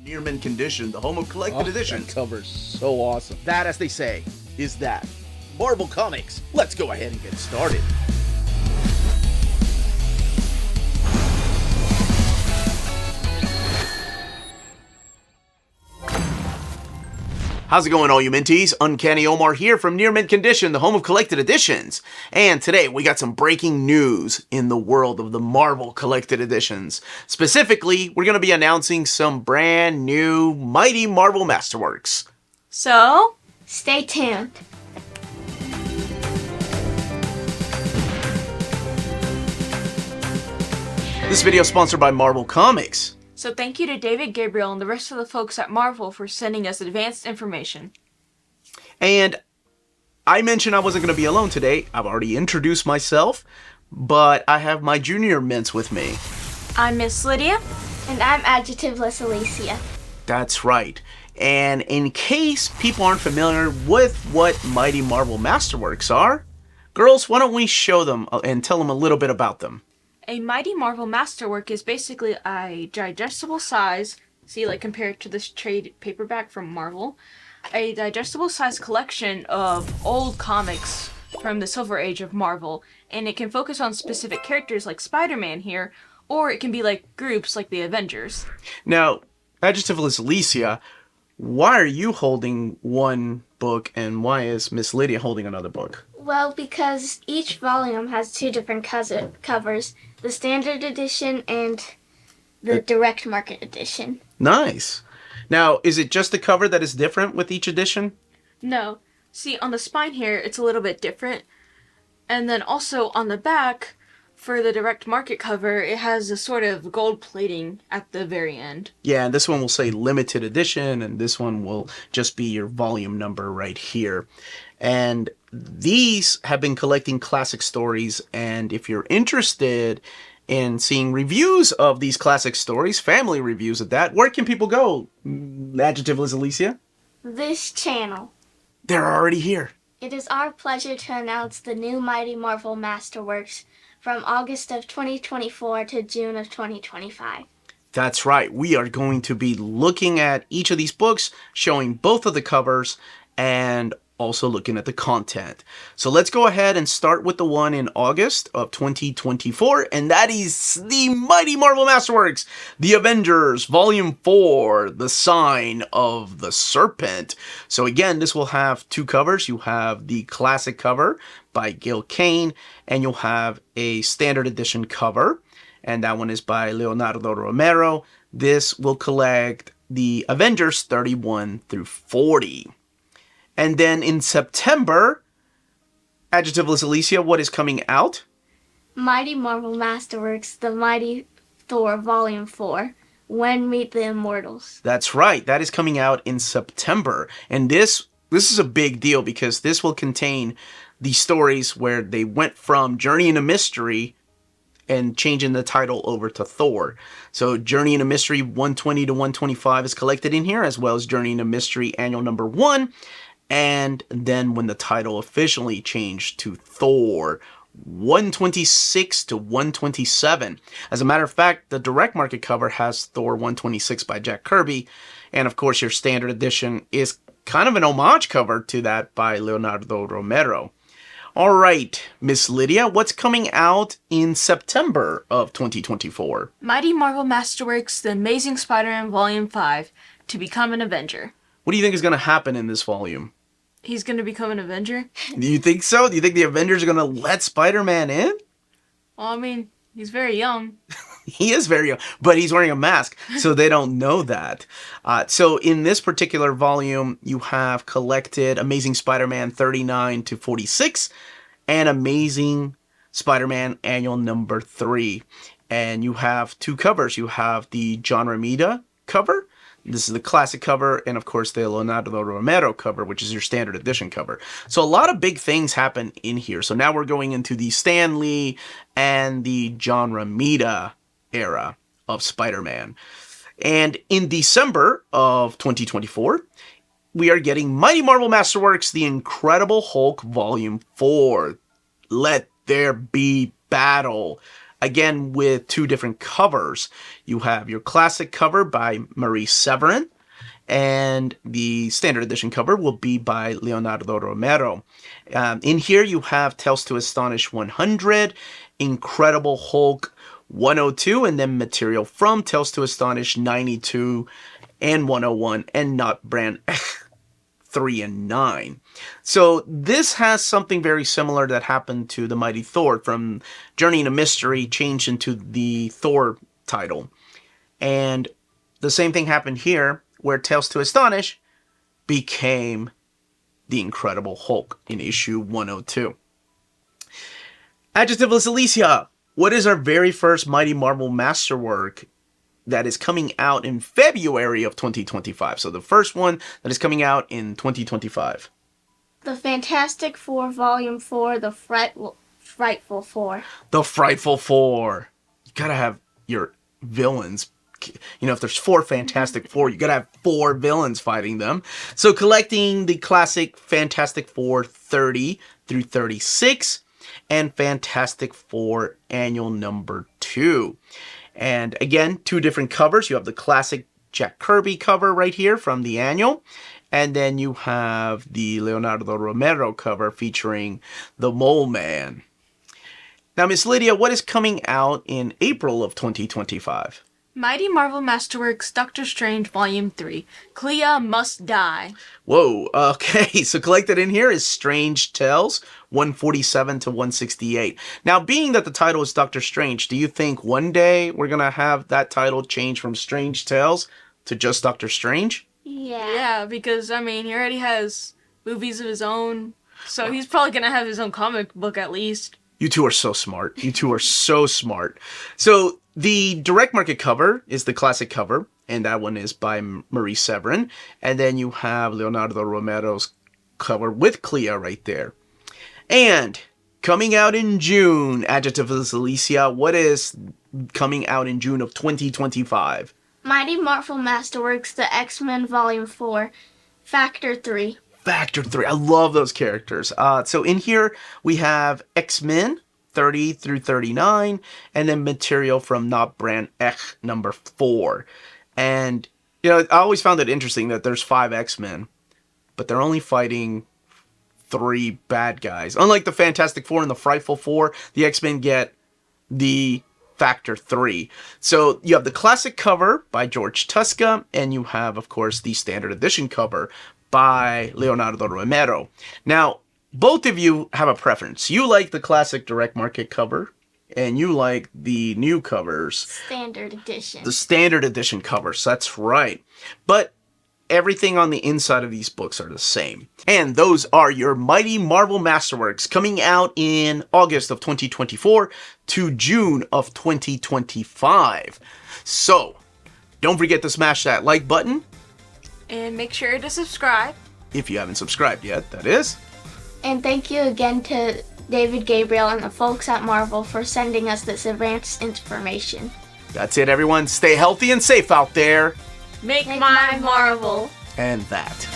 Near mint condition, the home of collected editions. That cover's so awesome. That, as they say, is that. Marvel Comics. Let's go ahead and get started. How's it going, all you Minties? Uncanny Omar here from Near Mint Condition, the home of collected editions. And today we got some breaking news in the world of the Marvel collected editions. Specifically, we're going to be announcing some brand new Mighty Marvel Masterworks. So, stay tuned. This video is sponsored by Marvel Comics. So thank you to David Gabriel and the rest of the folks at Marvel for sending us advanced information. And I mentioned I wasn't going to be alone today. I've already introduced myself, but I have my junior mints with me. I'm Miss Lydia. And I'm Adjectiveless Alicia. That's right. And in case people aren't familiar with what Mighty Marvel Masterworks are, girls, why don't we show them and tell them a little bit about them? A Mighty Marvel Masterwork is basically a digestible size, see, like compared to this trade paperback from Marvel, a digestible size collection of old comics from the Silver Age of Marvel, and it can focus on specific characters like Spider-Man here, or it can be like groups like the Avengers. Now, Adjectiveless Alicia, why are you holding one book and why is Miss Lydia holding another book? Well, because each volume has two different covers, the standard edition and the direct market edition. Nice. Now, is it just the cover that is different with each edition? No. See, on the spine here, it's a little bit different. And then also on the back, for the direct market cover, it has a sort of gold plating at the very end. Yeah, and this one will say limited edition, and this one will just be your volume number right here. And these have been collecting classic stories, and if you're interested in seeing reviews of these classic stories, family reviews of that, where can people go? Adjectiveless Alicia? This channel. They're already here. It is our pleasure to announce the new Mighty Marvel Masterworks from August of 2024 to June of 2025. That's right. We are going to be looking at each of these books, showing both of the covers, and also looking at the content. So let's go ahead and start with the one in August of 2024, and that is the Mighty Marvel Masterworks, The Avengers, Volume 4, The Sign of the Serpent. So again, this will have two covers. You have the classic cover by Gil Kane, and you'll have a standard edition cover, and that one is by Leonardo Romero. This will collect the Avengers 31 through 40. And then in September, Adjectiveless Alicia, what is coming out? Mighty Marvel Masterworks, The Mighty Thor Volume 4, When Meet the Immortals. That's right. That is coming out in September. And this is a big deal because this will contain the stories where they went from Journey into Mystery and changing the title over to Thor. So Journey into Mystery 120 to 125 is collected in here, as well as Journey into Mystery Annual Number 1. And then when the title officially changed to Thor 126 to 127. As a matter of fact, the direct market cover has Thor 126 by Jack Kirby. And of course, your standard edition is kind of an homage cover to that by Leonardo Romero. All right, Miss Lydia, what's coming out in September of 2024? Mighty Marvel Masterworks, The Amazing Spider-Man Volume 5, To Become an Avenger. What do you think is going to happen in this volume? He's going to become an Avenger? Do you think so? Do you think the Avengers are going to let Spider-Man in? Well, I mean, he's very young. He is very young, but he's wearing a mask, so they don't know that. So in this particular volume, you have collected Amazing Spider-Man 39 to 46 and Amazing Spider-Man Annual Number 3. And you have two covers. You have the John Romita cover. This is the classic cover, and of course the Leonardo Romero cover, which is your standard edition cover. So a lot of big things happen in here. So now we're going into the Stan Lee and the John Romita era of Spider-Man. And in December of 2024, we are getting Mighty Marvel Masterworks, The Incredible Hulk Volume 4. Let there be battle. again with two different covers. You have your classic cover by Marie Severin, and the standard edition cover will be by Leonardo Romero. In here you have Tales to Astonish 100, Incredible Hulk 102, and then material from Tales to Astonish 92 and 101, and Not Brand 3 and 9. So this has something very similar that happened to the Mighty Thor, from Journey into Mystery changed into the Thor title. And the same thing happened here, where Tales to Astonish became the Incredible Hulk in issue 102. Adjectiveless Alicia, what is our very first Mighty Marvel Masterwork that is coming out in February of 2025? So the first one that is coming out in 2025. The Fantastic Four, Volume 4, The Frightful Four. The Frightful Four. You gotta have your villains. You know, if there's 4 Fantastic Four, you gotta have 4 villains fighting them. So collecting the classic Fantastic Four 30 through 36 and Fantastic Four Annual Number 2. And again, 2 different covers. You have the classic Jack Kirby cover right here from the annual. And then you have the Leonardo Romero cover featuring the Mole Man. Now, Miss Lydia, what is coming out in April of 2025? Mighty Marvel Masterworks Doctor Strange Volume 3. Clea Must Die. Whoa, okay, so collected in here is Strange Tales, 147 to 168. Now, being that the title is Doctor Strange, do you think one day we're going to have that title change from Strange Tales to just Doctor Strange? Yeah, because, I mean, he already has movies of his own, so he's probably going to have his own comic book at least. You two are so smart. You two are so smart. So the direct market cover is the classic cover, and that one is by Marie Severin. And then you have Leonardo Romero's cover with Clea right there. And coming out in June, Adjectiveless Alicia, what is coming out in June of 2025? Mighty Marvel Masterworks, The X-Men Volume 4, Factor 3. Factor 3. I love those characters. So in here we have X-Men 30 through 39, and then material from Not Brand X number 4. And, you know, I always found it interesting that there's 5 X-Men, but they're only fighting 3 bad guys. Unlike the Fantastic Four and the Frightful Four, the X-Men get the Factor 3. So you have the classic cover by George Tuska, and you have, of course, the standard edition cover by Leonardo Romero. Now, both of you have a preference. You like the classic direct market cover, and you like the new covers. Standard edition. The standard edition covers, that's right. But everything on the inside of these books are the same. And those are your Mighty Marvel Masterworks coming out in August of 2024 to June of 2025. So, don't forget to smash that like button. And make sure to subscribe. If you haven't subscribed yet, that is. And thank you again to David Gabriel and the folks at Marvel for sending us this advanced information. That's it, everyone. Stay healthy and safe out there. Make my Marvel. And that.